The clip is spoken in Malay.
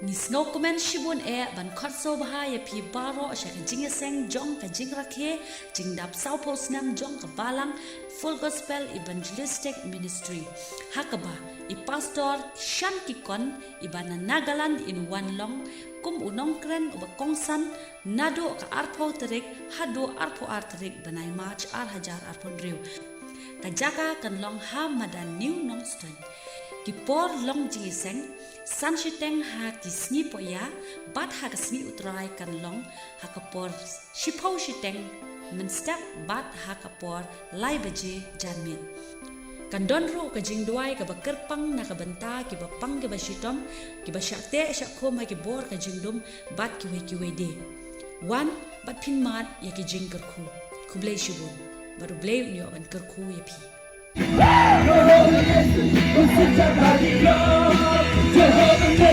ni snow comment shibun ban Sngewbha ya pi baro sha ka jingeseng jong ka jingrakhe jingdap south post nam jong ka balang full gospel evangelistic ministry hakaba I pastor shan kikon ibana Nagaland in one long kum unong kren uba kongsan nado ka arpo terik hado arpo arterik banai march hajar arpon riu kajaka kan long ha madan new nong strength Kipor long jingiseng san shiteng ha kisni poya bat ha kasni utrai kan long ha kapor shipau shiteng men step bat ha kapor lai baje janmin kan don ro ka jingduai ka bakar pang na ka banta ki ba pang ki ba shitom ki ba shakte sha khom ha ki bor ka jingdum bat ki we de one bat pin mat ya ki jingkar khu kublei shibun baru blei nyo ban kar khu ya pi Jehovah